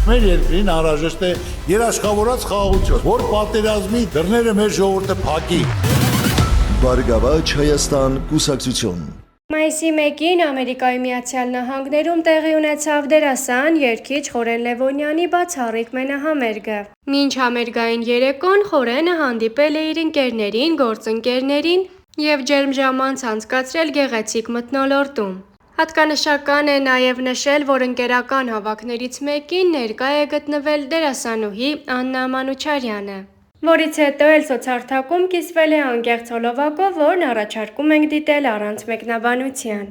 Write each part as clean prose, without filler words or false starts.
Մեր երկրին անհրաժեշտ է երաշխավորած խաղաղություն, որ պատերազմի դռները մեր ժողովուրդը փակի։ Բարգավաճ Հայաստան կուսակցություն։ Մայիսի 1-ին Ամերիկայի Միացյալ Նահանգներում տեղի ունեցավ դերասան, երգիչ Խորեն Լևոնյանի բացառիկ մենահամերգը։ Մինչ համերգային երեկոն Խորենը հանդիպել է իր ընկերներին, գործընկերներին և ջերմժամանց անցկացրել գեղեցիկ մթնոլորտում։ Հատկանշական է նաև նշել, որ ընկերական հավաքներից մեկին ներկա է գտնվել դերասանուհի Աննա Մանուչարյանը, որից հետո էլ սոցհարթակում կիսվել է անկեղծ հոլովակով, որն առաջարկում ենք դիտել առանց մեկնաբանության։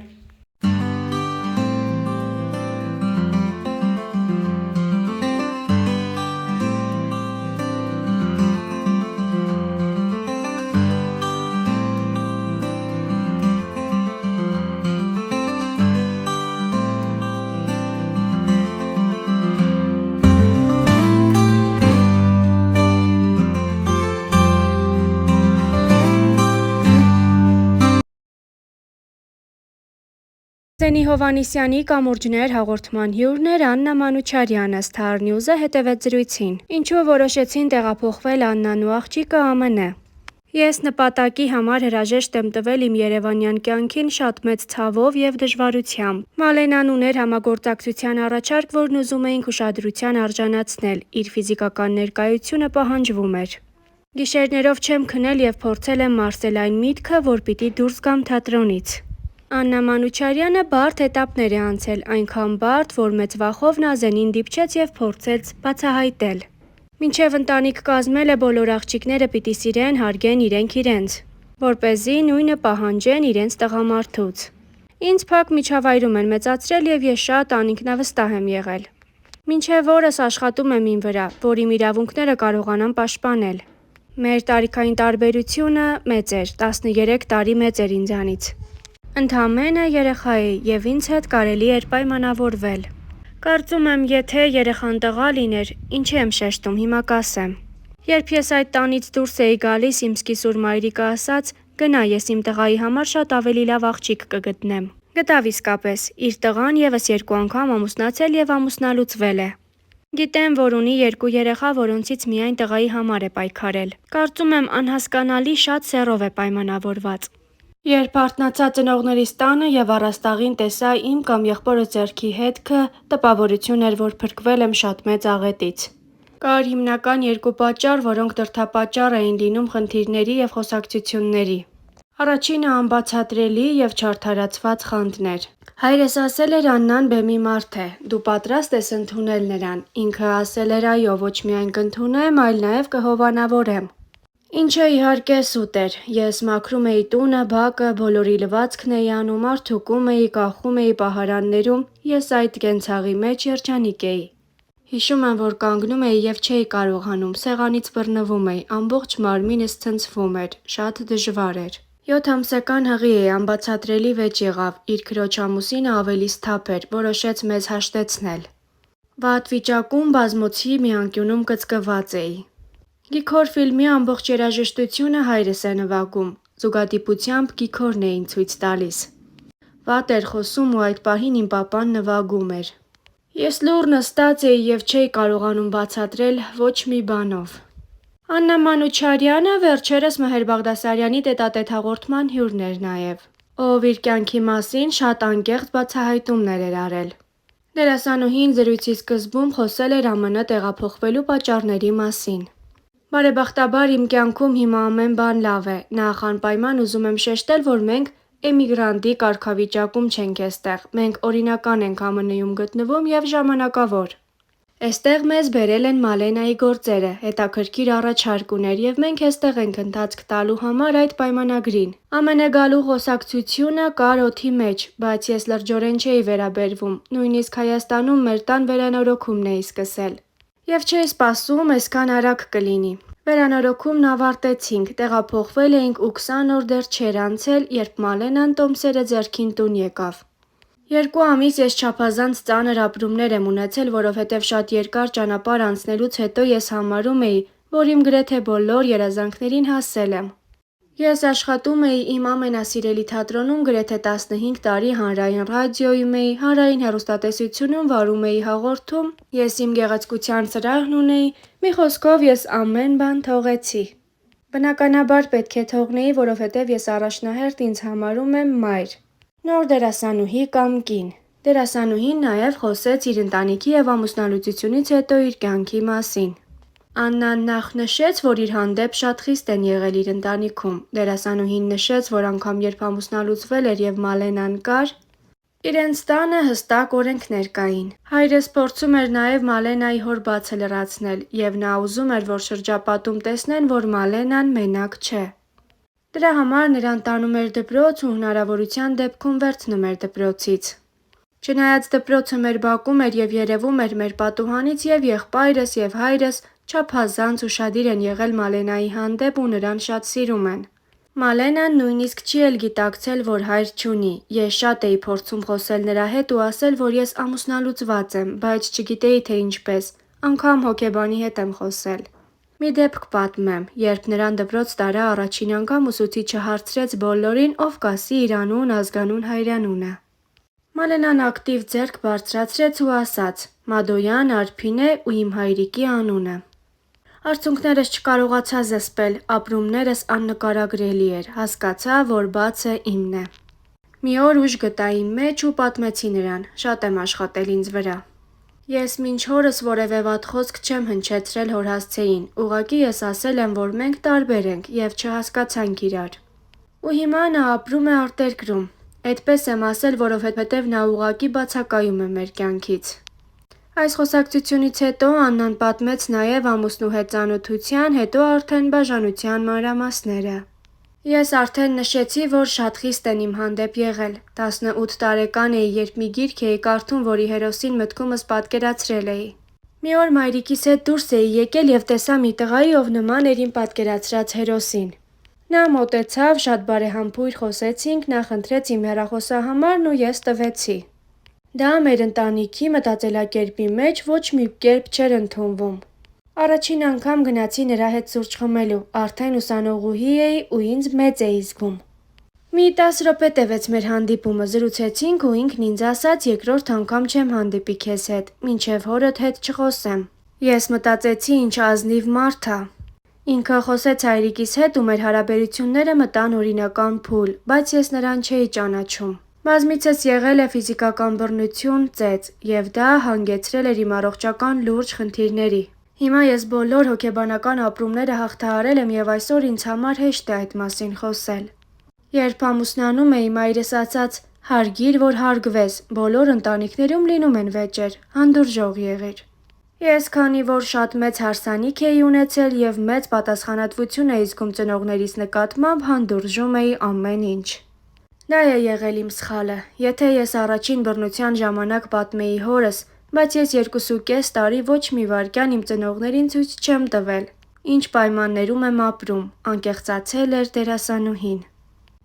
Սենի Հովհաննիսյանի «Կամուրջներ» հաղորդման հյուրն էր Աննա Մանուչարյանը, Star News-ը հետևեց զրույցին։ Ինչու որոշեցին տեղափոխվել Աննան ու աղջիկը ԱՄՆ։ Ես նպատակի համար հրաժեշտ եմ տվել իմ երևանյան կյանքին շատ մեծ ցավով և դժվարությամբ։ Մալենան ուներ համագործակցության առաջարկ, որն ուզում էինք ուշադրության արժանացնել, իր ֆիզիկական ներկայությունը պահանջվում էր։ Գիշերներով չեմ քնել և փորձել եմ մարսել այն միտքը, որ պիտի դուրս գամ թատրոնից։ Աննա Մանուչարյանը բարդ էտապներ է անցել, այնքան բարդ, որ մեծ վախով Նազենին դիպչեց և փորձեց բացահայտել։ Մինչև ընտանիք կազմելը բոլոր աղջիկները պիտի սիրեն, հարգեն իրենք իրենց, որպեսզի նույնը պահանջեն իրենց տղամարդուց։ Ինձ փակ միջավայրում են մեծացրել և ես շատ անինքնավստահ եմ եղել։ Մինչև օրս աշխատում եմ իմ վրա, որ իմ իրավունքները կարողանամ պաշտպանել։ Մեր տարիքային տարբերությունը մեծ էր, 13 տարի մեծ էր ինձանից։ Ընդամենը երեխա էի և ինձ հետ կարելի էր պայմանավորվել։ Կարծում եմ, եթե երեխան տղա լիներ, ինչի եմ շեշտում, հիմա կասեմ։ Երբ ես այդ տանից դուրս էի գալիս, իմ սկիսուր մայրիկը ասաց, գնա, ես իմ տղայի համար շատ ավելի լավ աղջիկ կգտնեմ։ Գտավ իսկապես, իր տղան ևս 2 անգամ ամուսնացել և ամուսնալուծվել է։ Գիտեմ, որ ունի 2 երեխա, որոնցից միայն տղայի համար է պայքարել։ Կարծում եմ, անհասկանալի շատ սեռով է պայմանավորված։ Երբ արթնացա ծնողներիս տանը և առաստաղին տեսա իմ կամ եղբորս ձեռքի հետքը, տպավորություն էր, որ փրկվել եմ շատ մեծ աղետից։ Կար հիմնական 2 պատճառ, որոնք դրդապատճառ էին լինում խնդիրների և խոսակցությունների։ Առաջինը անբացատրելի և չարդարացված խանդն էր։ Հայրս ասել էր Աննան բեմի մարդ է, դու պատրաստ ես ընդունել նրան։ Ինքը ասել էր այո, ոչ միայն կընդունեմ, այլ նաև կհովանավորեմ։ Ինչը իհարկե սուտ էր։ Ես մաքրում էի տունը, բակը, բոլորի լվացքն էի անում, արդյունքում էի, կախում էի պահարաններում, ես այդ կենցաղի մեջ երջանիկ էի։ Հիշում եմ, որ կանգնում էի և չէի կարողանում, սեղանից բռնվում էի, ամբողջ մարմինս ցնցվում էր, շատ դժվար էր։ 7 ամսական հղի էի, անբացատրելի վեճ եղավ, իր քրոջ ամուսինը ավելի սթափ էր, որոշեց մեզ հաշտեցնել։ Վատ վիճակում բազմոցի մի անկյունում կծկված էի։ Գիքոր ֆիլմի ամբողջ երաժշտությունը հայրս է նվագում, զուգադիպությամբ Գիքորն էին ցույց տալիս։ Վատ էր խոսում ու այդ պահին իմ պապան նվագում էր։ Ես լուռ նստած էի և չէի կարողանում բացատրել ոչ մի բանով։ Աննա Մանուչարյանը վերջերս Մհեր Բաղդասարյանի տետատետ հաղորդման հյուրն էր նաև, ով իր կյանքի մասին շատ անկեղծ բացահայտումներ էր արել։ Դերասանուհին զրույցի սկզբում խոսել էր ԱՄՆ տեղափոխվելու պատճառների մասին։ Բարեբախտաբար իմ կյանքում հիմա ամեն բան լավ է, նախ անպայման ուզում եմ շեշտել, որ մենք էմիգրանտի կարգավիճակում չենք էստեղ, մենք օրինական ենք ԱՄՆ-ում գտնվում և ժամանակավոր։ Էստեղ մեզ բերել են Մալենայի գործերը, հետաքրքիր առաջարկ ուներ և մենք էստեղ ենք ընթացք տալու համար այդ պայմանագրին։ ԱՄՆ գալու խոսակցությունը կար օդի մեջ, բայց ես լրջորեն չէի վերաբերվում, նույնիսկ Հայաստանում մեր տան վերանորոգումն էի սկսել։ Եվ չէի սպասում այսքան արագ կլինի։ Վերանորոգումն ավարտեցինք, տեղափոխվել էինք ու 20 օր դեռ չէր անցել, երբ Մալենան տոմսերը ձեռքին տուն եկավ։ 2 ամիս ես չափազանց ծանր ապրումներ եմ ունեցել, որովհետև շատ երկար ճանապարհ անցնելուց հետո ես համարում էի, որ իմ գրեթե բոլոր երազանքներին հասել եմ։ Ես աշխատում էի իմ ամենասիրելի թատրոնում գրեթե 15 տարի հանրային ռադիոյում էի, հանրային հեռուստատեսությունում վարում էի հաղորդում, ես իմ գեղեցկության սրահն ունեի, մի խոսքով ես ամեն բան թողեցի։ Բնականաբար պետք է թողնեի, որովհետև ես առաջնահերթ ինձ համարում եմ մայր, նոր դերասանուհի կամ կին։ Դերասանուհին նաև խոսեց իր ընտանիքի և ամուսնալուծությունից հետո իր կյանքի մասին։ Աննան նախ նշեց, որ իր հանդեպ շատ խիստ են եղել իր ընտանիքում։ Դերասանուհին նշեց, որ անգամ երբ ամուսնալուծվել էր և Մալենան կար, իրենց տանը հստակ օրենքներ կային։ Հայրս փորձում էր նաև Մալենայի հոր բացը լրացնել, և նա ուզում էր, որ շրջապատում տեսնեն, որ Մալենան մենակ չէ։ Դրա համար նրան տանում էր դպրոց ու հնարավորության դեպքում վերցնում էր դպրոցից։ Չնայած դպրոցը մեր բակում էր և երևում էր մեր պատուհանից, և եղբայրս և հայրս չափազանց ուշադիր են եղել Մալենայի հանդեպ ու նրան շատ սիրում են։ Մալենան նույնիսկ չի էլ գիտակցել, որ հայր չունի։ Ես շատ էի փորձում խոսել նրա հետ ու ասել, որ ես ամուսնալուծված եմ, բայց չգիտեի, թե ինչպես, անգամ հոգեբանի հետ եմ խոսել։ Մի դեպք պատմեմ, երբ նրան դպրոց տարա առաջին անգամ ուսուցիչը հարցրեց բոլորին, ով կասի իր անուն, ազգանուն, հայրենունը։ Մալենան ակտիվ ձեռք բարձրացրեց ու ասաց. «Մադոյան Արփինե ու իմ հայրիկի անունը»։ Արցունքներս չկարողացա զսպել, ապրումներս աննկարագրելի էր, հասկացա, որ բացը իմն է։ Մի օր ուժ գտա իմ մեջ ու պատմեցի նրան, շատ եմ աշխատել ինձ վրա։ Ես մինչ հորս որևէ վատ խոսք չեմ հնչեցրել հոր հասցեին, ուղղակի ես ասել եմ, որ մենք տարբեր ենք և չհասկացանք իրար։ Ու հիմա նա ապրում է արտերկրում։ Էդպես եմ ասել, որովհետև նա ուղղակի բացակայում է մեր կյանքից։ Այս խոսակցությունից հետո Աննան պատմեց նաև ամուսնու հետ ծանոթության, հետո արդեն բաժանության մանրամասները։ Ես արդեն նշեցի, որ շատ խիստ են իմ հանդեպ եղել։ 18 տարեկան էի, երբ մի գիրք էի կարդում, որի հերոսին մտքումս պատկերացրել էի։ Մի օր մայրիկիս հետ դուրս էի եկել և տեսա մի տղայի, ով նման էր իմ պատկերացրած հերոսին։ Նա մոտեցավ, շատ բարեհամբույր խոսեցինք, նա խնդրեց իմ հեռախոսահամարն ու ես տվեցի։ Դա մեր ընտանիքի մտածելակերպի մեջ ոչ մի կերպ չէր ընդունվում։ Առաջին անգամ գնացի նրա հետ սուրճ խմելու, արդեն ուսանողուհի էի ու ինձ մեծ էի զգում։ Մի 10 րոպե տևեց մեր հանդիպումը, զրուցեցինք ու ինքն ինձ ասաց երկրորդ անգամ չեմ հանդիպի քեզ հետ, մինչև հորդ հետ չխոսեմ։ Ես մտածեցի ինչ ազնիվ մարդ ա։ Ինքը խոսեց հայրիկիս հետ ու մեր հարաբերությունները մտան օրինական փուլ, բայց ես նրան չէի ճանաչում։ Բազմիցս եղել է ֆիզիկական բռնություն, ծեծ, և դա հանգեցրել էր իմ առողջական լուրջ խնդիրների։ Հիմա ես բոլոր հոգեբանական ապրումները հաղթահարել եմ և այսօր ինձ համար հեշտ է այդ մասին խոսել։ Երբ ամուսնանում էի, մայրս ասաց. «Հարգիր, որ հարգվես, բոլոր ընտանիքներում լինում են վեճեր, հանդուրժող եղիր»։ Ես քանի որ շատ մեծ հարսանիք էի ունեցել և մեծ պատասխանատվություն էի զգում ծնողներիս նկատմամբ, հանդուրժում էի ամեն ինչ։ Դա է եղել իմ սխալը։ Եթե ես առաջին բռնության ժամանակ պատմեի հորս, բայց ես 2.5 տարի ոչ մի վայրկյան իմ ծնողներին ցույց չեմ տվել, ինչ պայմաններում եմ ապրում, անկեղծացել էր դերասանուհին։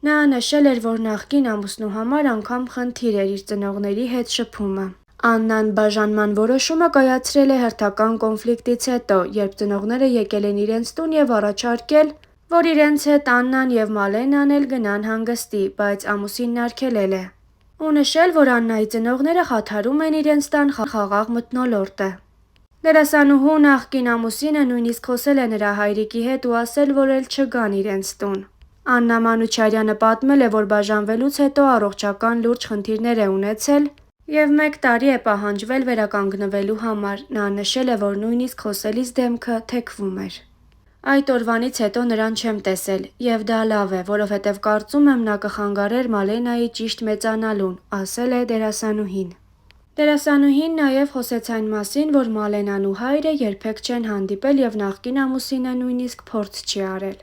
Նա նշել էր, որ նախկին ամուսնու համար անգամ խնդիր էր իր ծնողների հետ շփումը։ Աննան բաժանման որոշումը կայացրել է հերթական կոնֆլիկտից հետո, երբ ծնողները եկել են իրենց տուն և առաջարկել, որ իրենց հետ Աննան և Մալենան էլ գնան հանգստի, բայց ամուսինն արգելել է։ Ու նշել, որ Աննայի ծնողները խաթարում են իրենց տան խաղաղ մթնոլորտը։ Դերասանուհու նախկին ամուսինը նույնիսկ խոսել է նրա հայրիկի հետ ու ասել, որ էլ չգան իրենց տուն։ Աննա Մանուչարյանը պատմել է, որ բաժանվելուց հետո առողջական լուրջ խնդիրներ է ունեցել և 1 տարի է պահանջվել վերականգնվելու համար։ Նա նշել է, որ նույնիսկ խոսելիս դեմքը թեքվում էր։ Այդ օրվանից հետո նրան չեմ տեսել, և դա լավ է, որովհետև կարծում եմ նա կխանգարեր Մալենայի ճիշտ մեծանալուն, ասել է դերասանուհին։ Դերասանուհին նաև խոսեց այն մասին, որ Մալենան ու հայրը երբեք չեն հանդիպել և նախկին ամուսինը նույնիսկ փորձ չի արել։